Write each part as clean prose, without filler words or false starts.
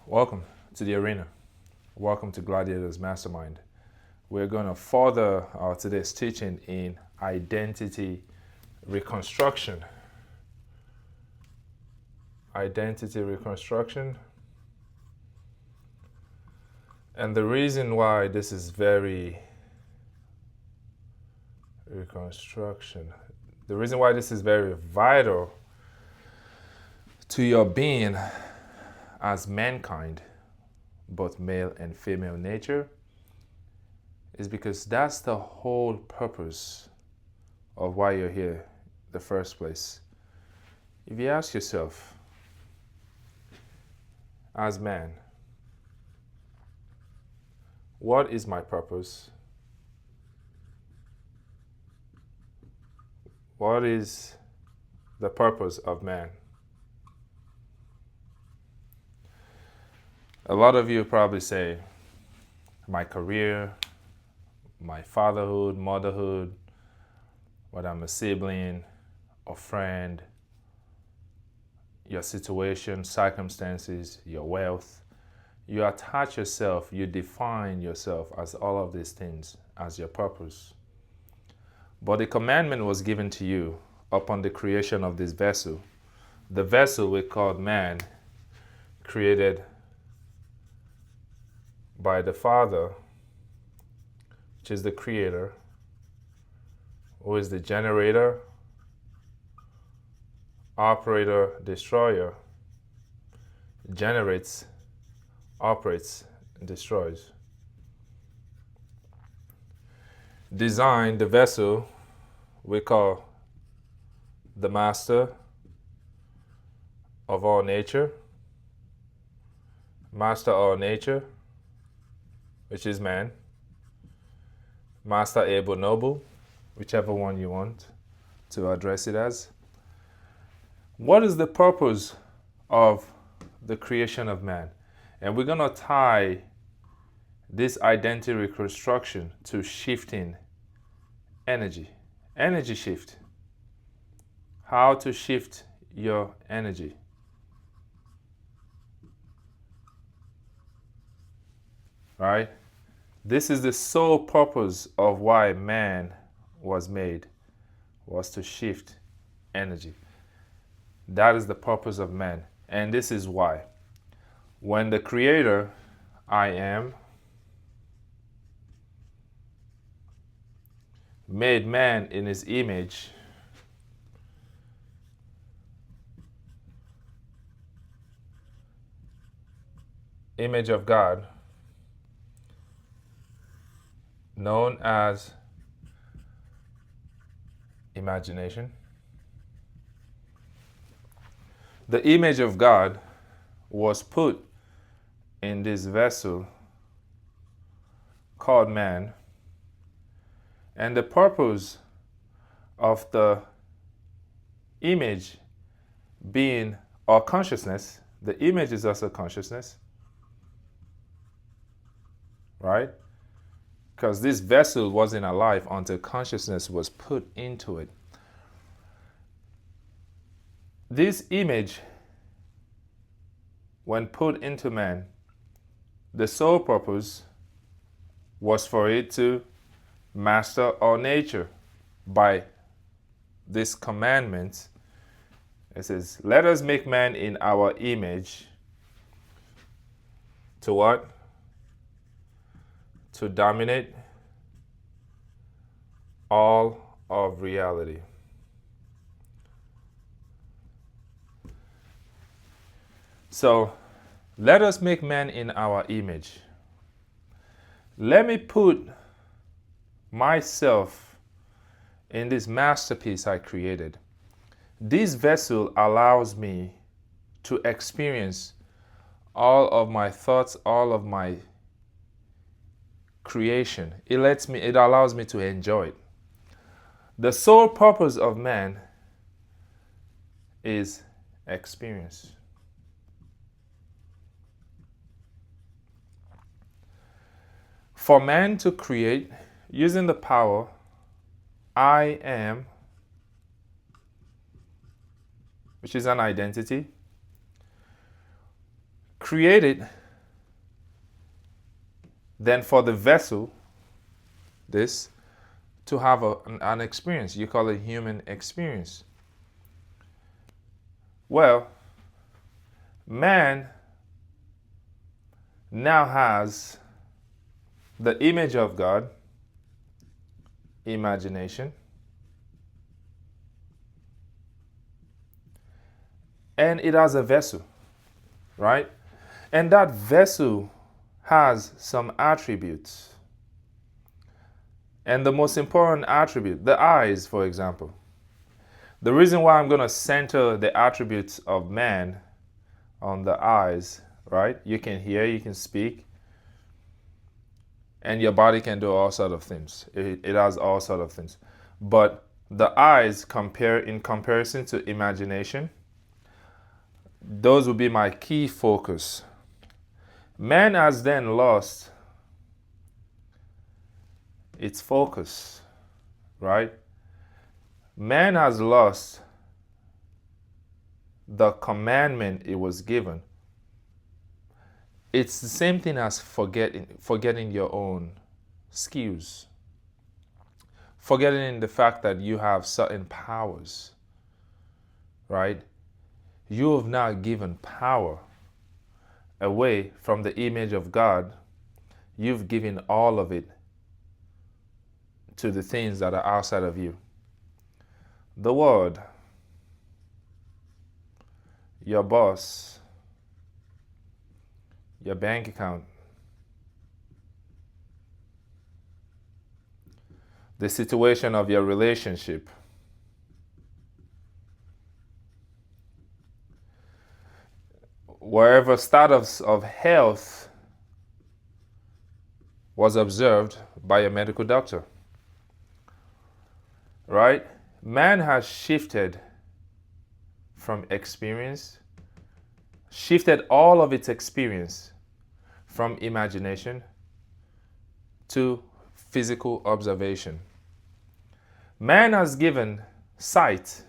Welcome to the arena. Welcome to Gladiators Mastermind. We're going to further our today's teaching in identity reconstruction. Identity reconstruction. And the reason why this is very reconstruction. The reason why this is very vital to your being as mankind, both male and female nature, is because that's the whole purpose of why you're here in the first place. If you ask yourself, as man, what is my purpose? What is the purpose of man? A lot of you probably say, my career, my fatherhood, motherhood, whether I'm a sibling, a friend, your situation, circumstances, your wealth. You attach yourself, you define yourself as all of these things as your purpose. But the commandment was given to you upon the creation of this vessel. The vessel we called man, created by the Father, which is the Creator, who is the generator, operator, destroyer, generates, operates, and destroys. Designed the vessel we call the master of all nature, master of all nature, which is man, master able noble, whichever one you want to address it as. What is the purpose of the creation of man? And we're going to tie this identity reconstruction to shifting energy. Energy shift. How to shift your energy. Right? This is the sole purpose of why man was made, was to shift energy. That is the purpose of man. And this is why. When the Creator, I am, made man in his image, image of God, known as imagination. The image of God was put in this vessel called man, and the purpose of the image being our consciousness, the image is also consciousness, right? Because this vessel wasn't alive until consciousness was put into it. This image, when put into man, the sole purpose was for it to master our nature by this commandment. It says, let us make man in our image to what? To dominate all of reality. So, let us make man in our image. Let me put myself in this masterpiece I created. This vessel allows me to experience all of my thoughts, all of my creation. It allows me to enjoy it. The sole purpose of man is experience. For man to create using the power I am, which is an identity, created then for the vessel, this, to have an experience. You call it human experience. Well, man now has the image of God, imagination, and it has a vessel, right? And that vessel has some attributes. And the most important attribute, the eyes, for example. The reason why I'm going to center the attributes of man on the eyes, right? You can hear, you can speak, and your body can do all sorts of things. It has all sorts of things. But the eyes, in comparison to imagination, those will be my key focus. Man has then lost its focus, right? Man has lost the commandment it was given. It's the same thing as forgetting your own skills. Forgetting the fact that you have certain powers, right? You have now given power away from the image of God. You've given all of it to the things that are outside of you. The world, your boss, your bank account, the situation of your relationship, wherever status of health was observed by a medical doctor, right? Man has shifted from experience, shifted all of its experience from imagination to physical observation. Man has given sight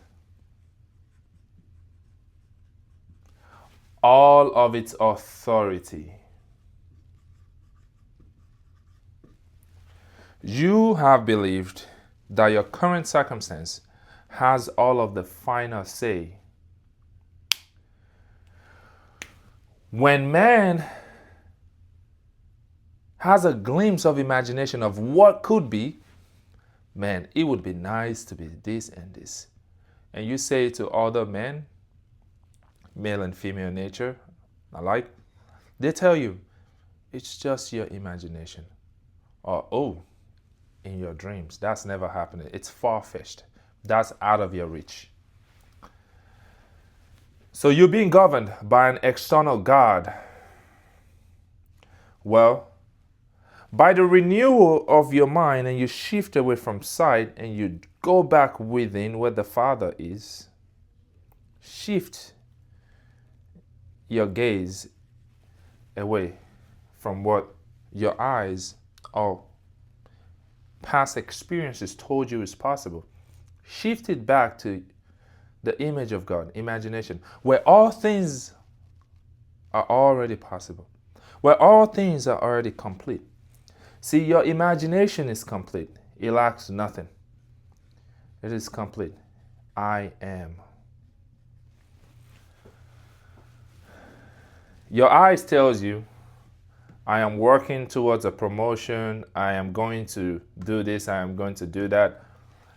all of its authority. You have believed that your current circumstance has all of the final say. When man has a glimpse of imagination of what could be, man, it would be nice to be this and this. And you say to other men, male and female nature alike, they tell you, it's just your imagination. Or, oh, in your dreams, that's never happening. It's far-fetched. That's out of your reach. So you're being governed by an external God. Well, by the renewal of your mind, and you shift away from sight and you go back within where the Father is, shift your gaze away from what your eyes or past experiences told you is possible. Shift it back to the image of God, imagination, where all things are already possible, where all things are already complete. See, your imagination is complete. It lacks nothing. It is complete. I am. Your eyes tells you, I am working towards a promotion. I am going to do this. I am going to do that.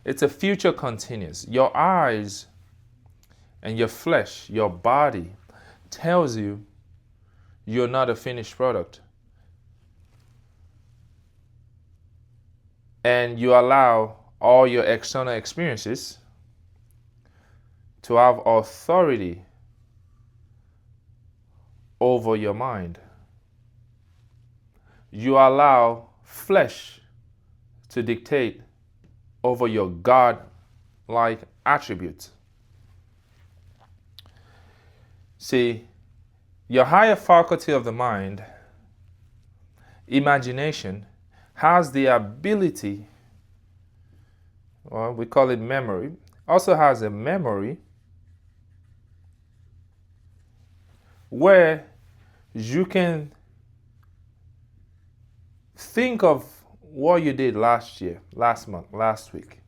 It's a future continuous. Your eyes and your flesh, your body, tells you you're not a finished product. And you allow all your external experiences to have authority over your mind. You allow flesh to dictate over your God-like attributes. See, your higher faculty of the mind, imagination, has the ability, well, we call it memory, also has a memory where you can think of what you did last year, last month, last week.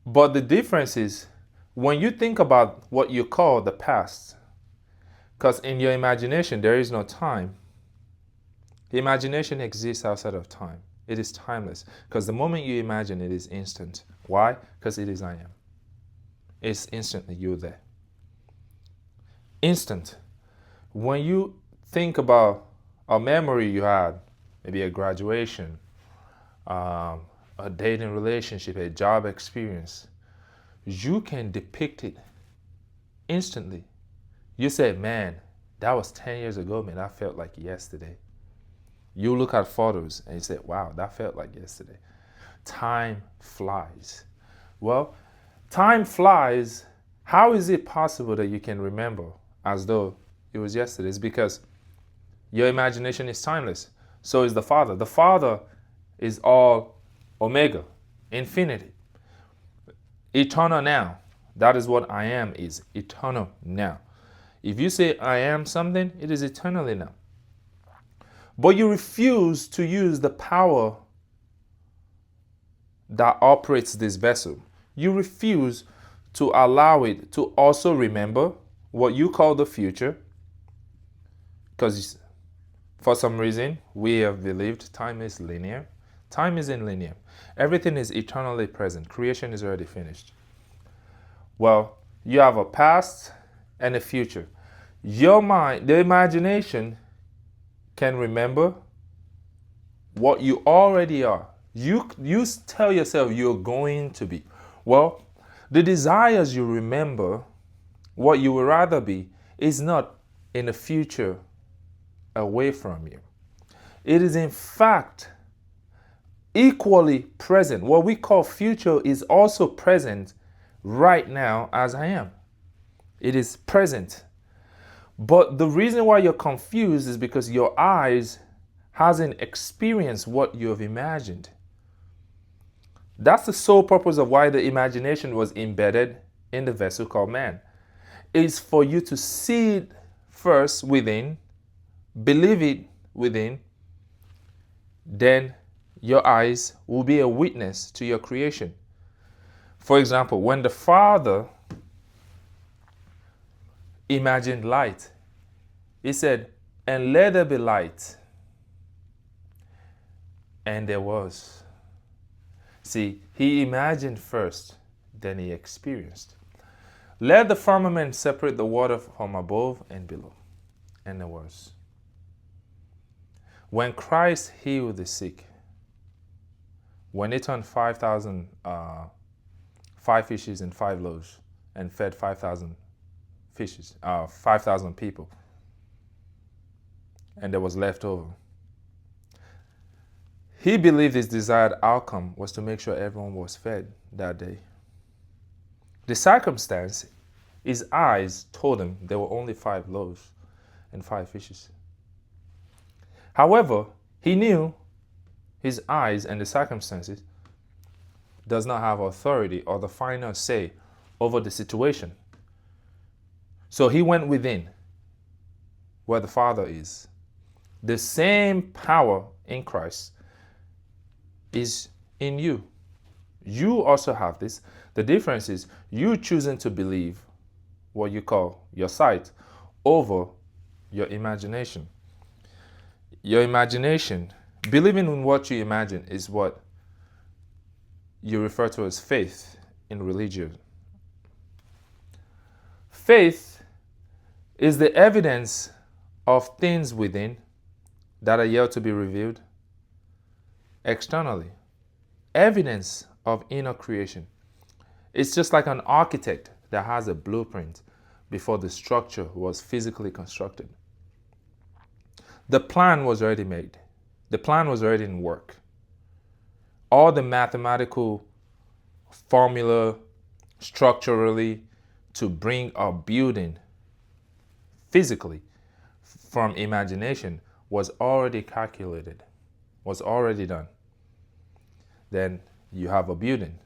But the difference is when you think about what you call the past, because in your imagination there is no time. The imagination exists outside of time. It is timeless. Because the moment you imagine, it is instant. Why? Because it is I am. It's instantly you're there. Instant. When you think about a memory you had, maybe a graduation, a dating relationship, a job experience, you can depict it instantly. You say, man, that was 10 years ago, man. That felt like yesterday. You look at photos and you say, wow, that felt like yesterday. Time flies. Well, time flies. How is it possible that you can remember as though it was yesterday? It's because your imagination is timeless. So is the Father. The Father is all Omega, infinity, eternal now. That is what I am is, eternal now. If you say I am something, it is eternally now. But you refuse to use the power that operates this vessel. You refuse to allow it to also remember what you call the future, because for some reason we have believed time is linear. Time isn't linear. Everything is eternally present. Creation is already finished. Well, you have a past and a future. Your mind, the imagination, can remember what you already are. You tell yourself you're going to be. Well, the desires you remember, what you would rather be, is not in the future away from you. It is in fact equally present. What we call future is also present right now as I am. It is present. But the reason why you're confused is because your eyes hasn't experienced what you have imagined. That's the sole purpose of why the imagination was embedded in the vessel called man. Is for you to see it first within, believe it within, then your eyes will be a witness to your creation. For example, when the Father imagined light, he said, and let there be light. And there was. See, he imagined first, then he experienced. Let the firmament separate the water from above and below. And there was. When Christ healed the sick, when he turned 5,000, 5 fishes and 5 loaves, and fed 5,000 fishes, 5,000 people, and there was left over. He believed his desired outcome was to make sure everyone was fed that day. The circumstance, his eyes told him there were only 5 loaves and 5 fishes. However, he knew his eyes and the circumstances does not have authority or the final say over the situation. So he went within where the Father is. The same power in Christ is in you. You also have this. The difference is you choosing to believe what you call your sight over your imagination. Your imagination, believing in what you imagine, is what you refer to as faith in religion. Faith is the evidence of things within that are yet to be revealed externally. Evidence of inner creation. It's just like an architect that has a blueprint before the structure was physically constructed. The plan was already made. The plan was already in work. All the mathematical formula structurally to bring a building physically from imagination was already calculated, was already done. Then you have a building.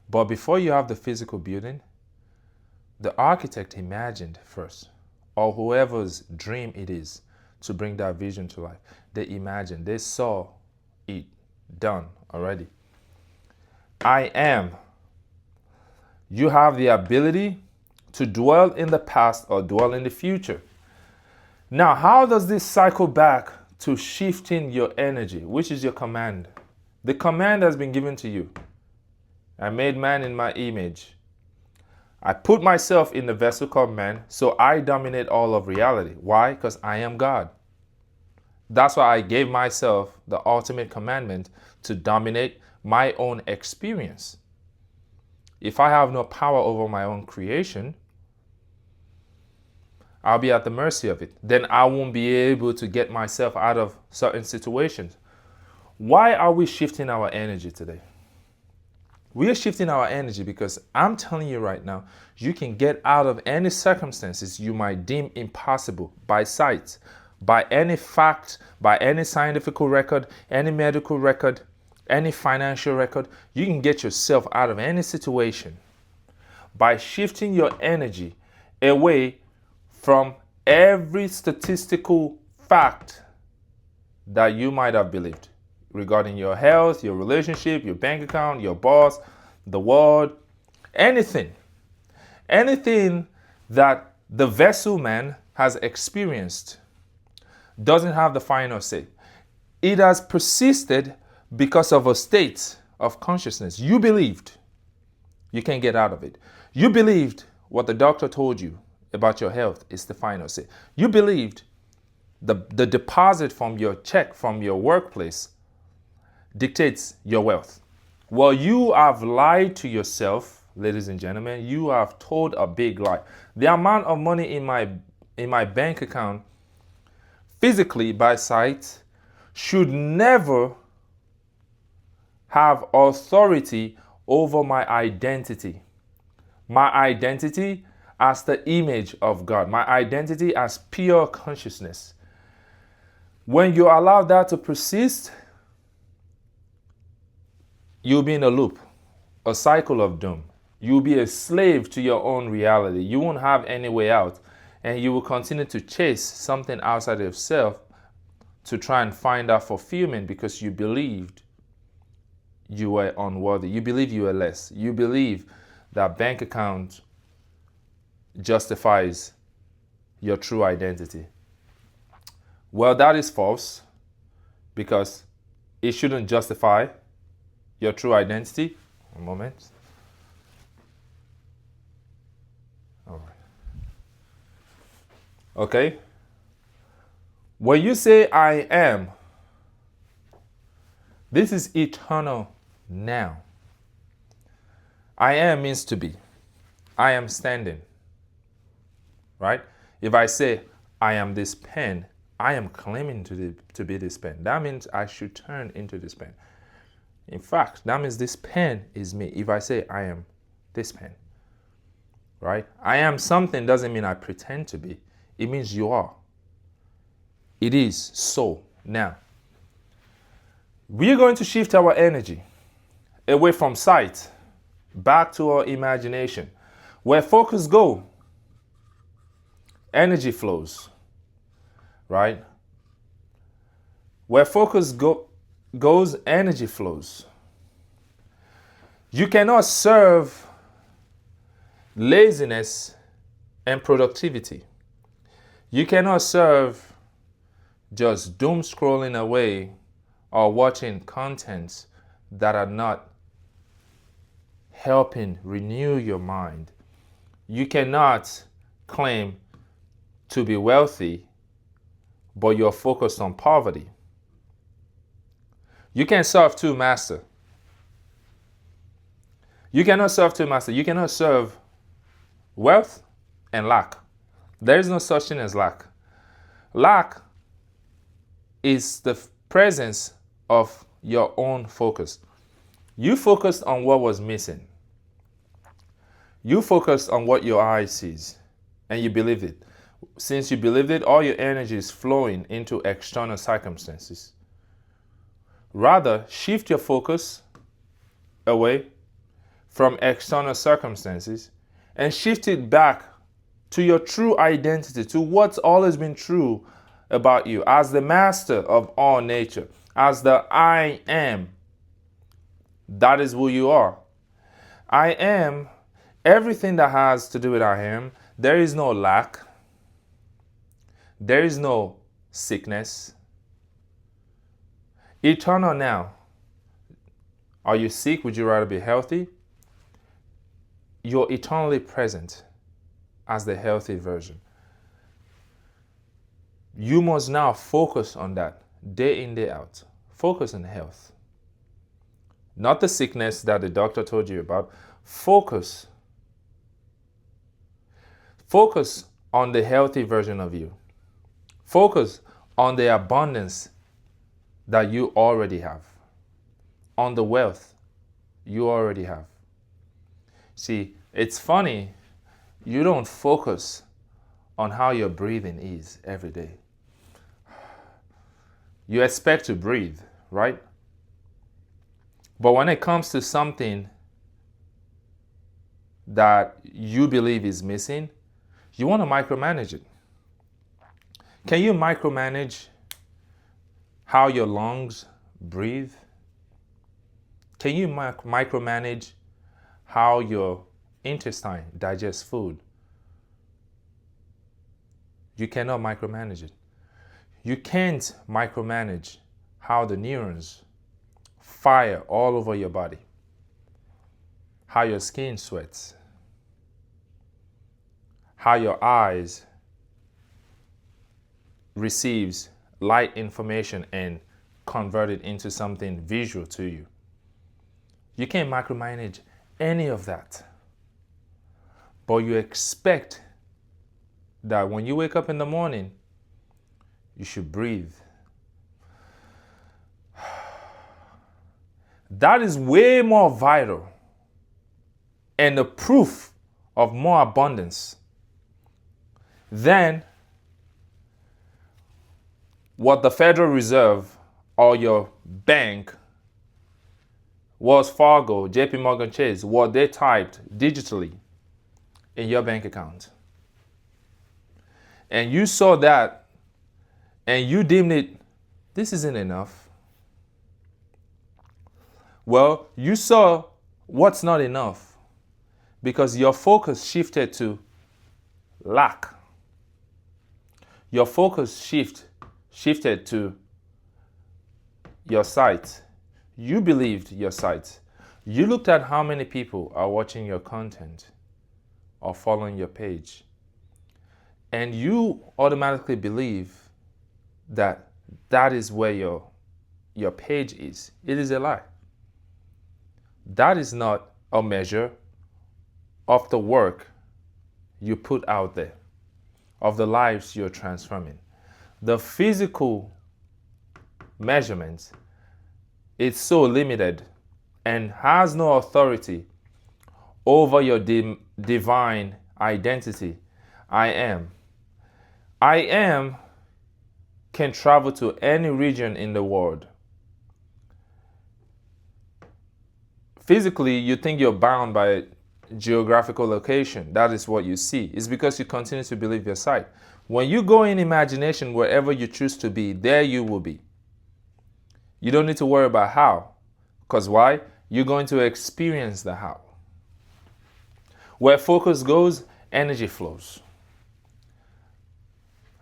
But before you have the physical building, the architect imagined first, or whoever's dream it is to bring that vision to life. They imagined, they saw it done already. I am. You have the ability to dwell in the past or dwell in the future. Now, how does this cycle back to shifting your energy, which is your command? The command has been given to you. I made man in my image. I put myself in the vessel called man, so I dominate all of reality. Why? Because I am God. That's why I gave myself the ultimate commandment to dominate my own experience. If I have no power over my own creation, I'll be at the mercy of it. Then I won't be able to get myself out of certain situations. Why are we shifting our energy today? We are shifting our energy because I'm telling you right now, you can get out of any circumstances you might deem impossible by sight, by any fact, by any scientific record, any medical record, any financial record. You can get yourself out of any situation by shifting your energy away from every statistical fact that you might have believed regarding your health, your relationship, your bank account, your boss, the world, anything that the vessel man has experienced doesn't have the final say. It has persisted because of a state of consciousness. You believed. You can't get out of it. You believed what the doctor told you about your health is the final say. You believed the deposit from your check from your workplace dictates your wealth. Well, you have lied to yourself, ladies and gentlemen. You have told a big lie. The amount of money in my bank account, physically by sight, should never have authority over my identity. My identity as the image of God. My identity as pure consciousness. When you allow that to persist, you'll be in a loop, a cycle of doom. You'll be a slave to your own reality. You won't have any way out. And you will continue to chase something outside of yourself to try and find that fulfillment because you believed you were unworthy. You believe you were less. You believe that bank account justifies your true identity. Well, that is false because it shouldn't justify your true identity. A moment. All right. Okay. When you say I am, this is eternal now. I am means to be. I am standing. Right? If I say I am this pen, I am claiming to be this pen. That means I should turn into this pen. In fact, that means this pen is me. If I say I am this pen, right? I am something doesn't mean I pretend to be. It means you are. It is so. Now, we are going to shift our energy away from sight back to our imagination. Where focus goes, energy flows, right? Where focus goes, energy flows. You cannot serve laziness and productivity. You cannot serve just doom scrolling away or watching contents that are not helping renew your mind. You cannot claim to be wealthy, but you're focused on poverty. You can't serve two masters. You cannot serve two masters. You cannot serve wealth and lack. There is no such thing as lack. Lack is the presence of your own focus. You focused on what was missing. You focused on what your eye sees, and you believed it. Since you believed it, all your energy is flowing into external circumstances. Rather, shift your focus away from external circumstances and shift it back to your true identity, to what's always been true about you as the master of all nature, as the I am. That is who you are. I am everything that has to do with I am. There is no lack. There is no sickness. Eternal now. Are you sick? Would you rather be healthy? You're eternally present as the healthy version. You must now focus on that day in, day out. Focus on health. Not the sickness that the doctor told you about. Focus. Focus on the healthy version of you. Focus on the abundance that you already have. On the wealth you already have. See, it's funny, you don't focus on how your breathing is every day. You expect to breathe, right? But when it comes to something that you believe is missing, you want to micromanage it. Can you micromanage how your lungs breathe? Can you micromanage how your intestine digests food? You cannot micromanage it. You can't micromanage how the neurons fire all over your body, how your skin sweats, how your eyes receives light information and convert it into something visual to you. You can't micromanage any of that. But you expect that when you wake up in the morning, you should breathe. That is way more vital and the proof of more abundance than what the Federal Reserve or your bank, Wells Fargo, JP Morgan Chase, what they typed digitally in your bank account. And you saw that and you deemed it, this isn't enough. Well, you saw what's not enough because your focus shifted to lack. Your focus shifted to your sight. You believed your sight. You looked at how many people are watching your content or following your page. And you automatically believe that that is where your page is. It is a lie. That is not a measure of the work you put out there, of the lives you're transforming. The physical measurements is so limited and has no authority over your divine identity. I am. I am can travel to any region in the world. Physically, you think you're bound by geographical location. That is what you see. It's because you continue to believe your sight. When you go in imagination, wherever you choose to be, there you will be. You don't need to worry about how. Because why? You're going to experience the how. Where focus goes, energy flows.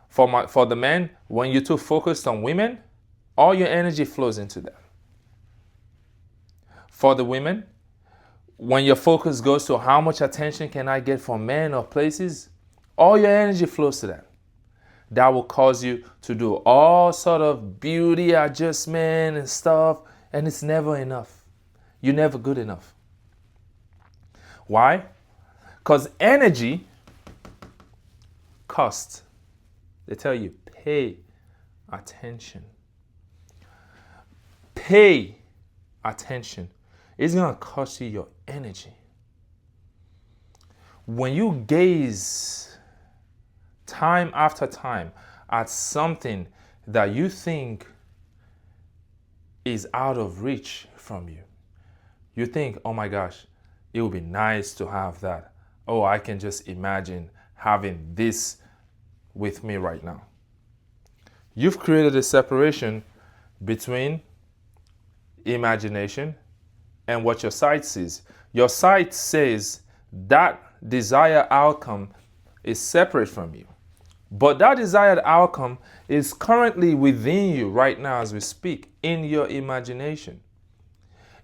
For the men, when you're too focused on women, all your energy flows into that. For the women, when your focus goes to how much attention can I get from men or places, all your energy flows to that. That will cause you to do all sort of beauty adjustment and stuff, and it's never enough. You're never good enough. Why? Because energy costs. They tell you, pay attention. Pay attention. It's going to cost you your energy. When you gaze time after time at something that you think is out of reach from you, you think, oh my gosh, it would be nice to have that. oh, I can just imagine having this with me right now. You've created a separation between imagination and what your sight sees. Your sight says that desired outcome is separate from you. But that desired outcome is currently within you right now as we speak, in your imagination.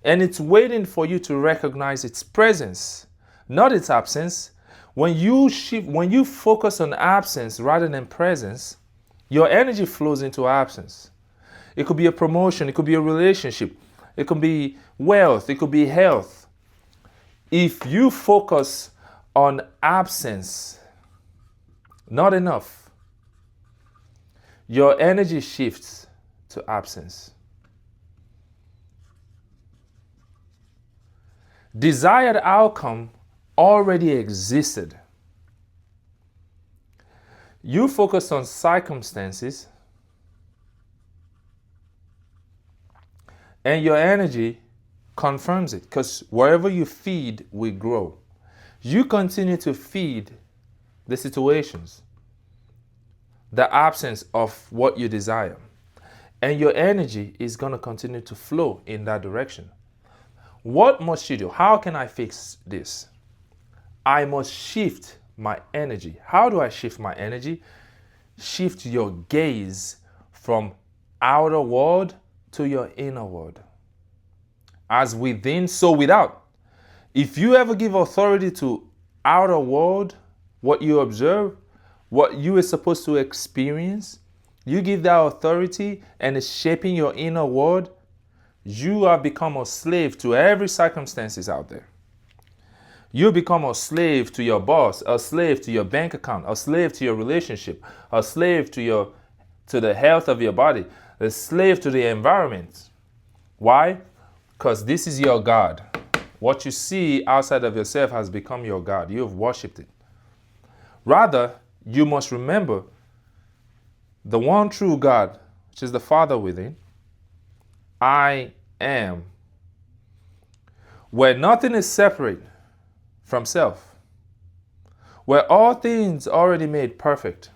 And it's waiting for you to recognize its presence, not its absence. When you focus on absence rather than presence, your energy flows into absence. It could be a promotion, it could be a relationship, it could be wealth, it could be health. If you focus on absence, not enough, your energy shifts to absence. Desired outcome already existed. You focus on circumstances, and your energy confirms it, because wherever you feed will grow. You continue to feed the situations, the absence of what you desire, and your energy is going to continue to flow in that direction. What must you do? How can I fix this? I must shift my energy. How do I shift my energy? Shift your gaze from outer world to your inner world. As within, so without. If you ever give authority to outer world, what you observe, what you are supposed to experience, you give that authority and it's shaping your inner world, you have become a slave to every circumstances out there. You become a slave to your boss, a slave to your bank account, a slave to your relationship, a slave to the health of your body, a slave to the environment. Why? Because this is your God. What you see outside of yourself has become your God. You have worshipped it. Rather, you must remember the one true God, which is the Father within. I am. Where nothing is separate from self. Where all things already made perfect.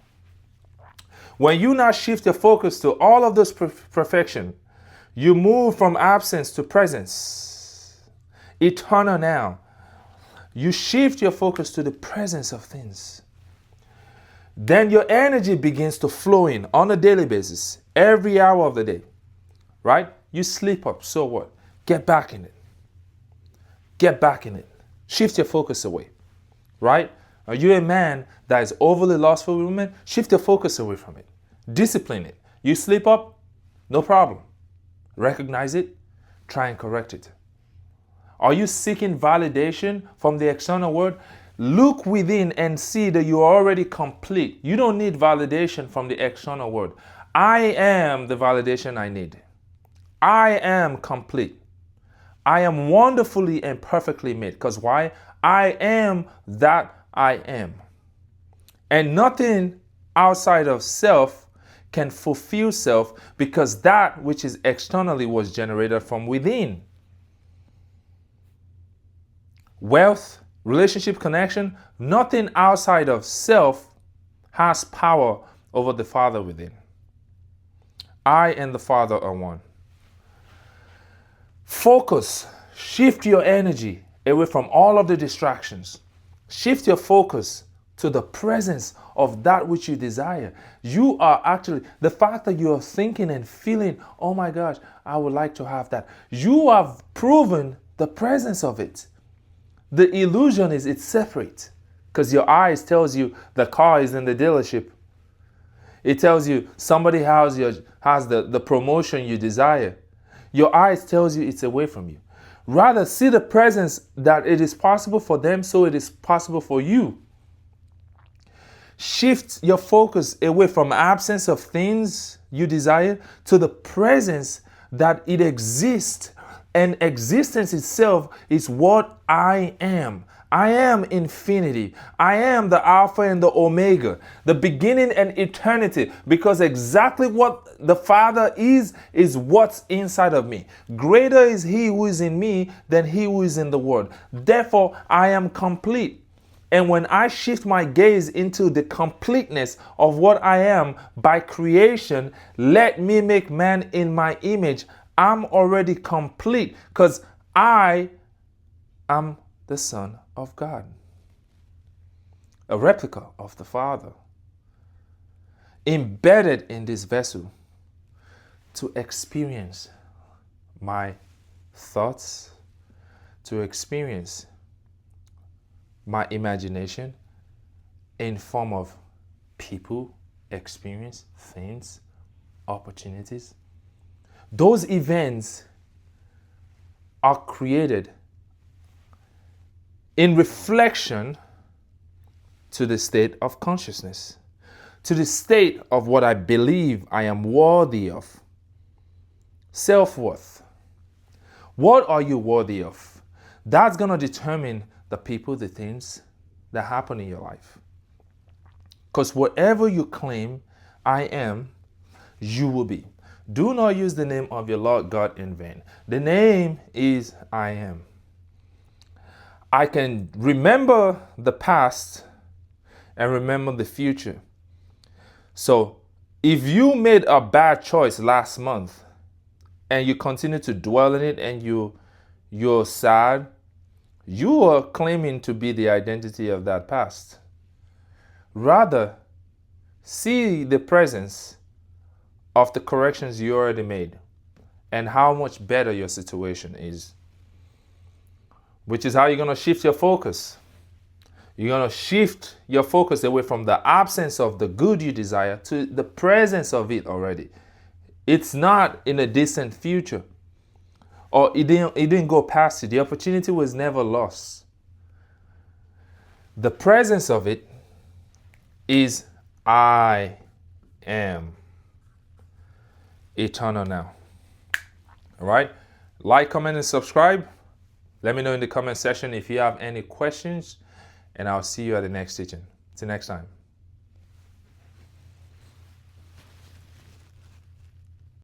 When you now shift your focus to all of this perfection, you move from absence to presence. Eternal now. You shift your focus to the presence of things. Then your energy begins to flow in on a daily basis, every hour of the day. Right? You sleep up, so what? Get back in it. Get back in it. Shift your focus away. Right? Are you a man that is overly lustful with women? Shift your focus away from it. Discipline it. You sleep up? No problem. Recognize it. Try and correct it. Are you seeking validation from the external world? Look within and see that you are already complete. You don't need validation from the external world. I am the validation I need. I am complete. I am wonderfully and perfectly made. Because why? I am that I am. And nothing outside of self can fulfill self, because that which is externally was generated from within. Wealth, relationship, connection, nothing outside of self has power over the Father within. I and the Father are one. Focus. Shift your energy away from all of the distractions. Shift your focus to the presence of that which you desire. You are actually, the fact that you are thinking and feeling, oh my gosh, I would like to have that. You have proven the presence of it. The illusion is it's separate, because your eyes tells you the car is in the dealership. It tells you somebody has the promotion you desire. Your eyes tells you it's away from you. Rather, see the presence that it is possible for them, so it is possible for you. Shift your focus away from absence of things you desire to the presence that it exists. And existence itself is what I am. I am infinity. I am the Alpha and the Omega, the beginning and eternity, because exactly what the Father is what's inside of me. Greater is He who is in me than he who is in the world. Therefore, I am complete. And when I shift my gaze into the completeness of what I am by creation, let me make man in my image, I'm already complete because I am the Son of God, a replica of the Father, embedded in this vessel to experience my thoughts, to experience my imagination in form of people, experience, things, opportunities. Those events are created in reflection to the state of consciousness, to the state of what I believe I am worthy of. Self-worth. What are you worthy of? That's going to determine the people, the things that happen in your life. Because whatever you claim I am, you will be. Do not use the name of your Lord God in vain. The name is I am. I can remember the past and remember the future. So if you made a bad choice last month and you continue to dwell in it and you're sad, you are claiming to be the identity of that past. Rather, see the presence of the corrections you already made and how much better your situation is. Which is how you're going to shift your focus. You're going to shift your focus away from the absence of the good you desire to the presence of it already. It's not in a distant future. Or it didn't go past you. The opportunity was never lost. The presence of it is I am eternal now. All right? Like, comment, and subscribe. Let me know in the comment section if you have any questions, and I'll see you at the next teaching. Till next time.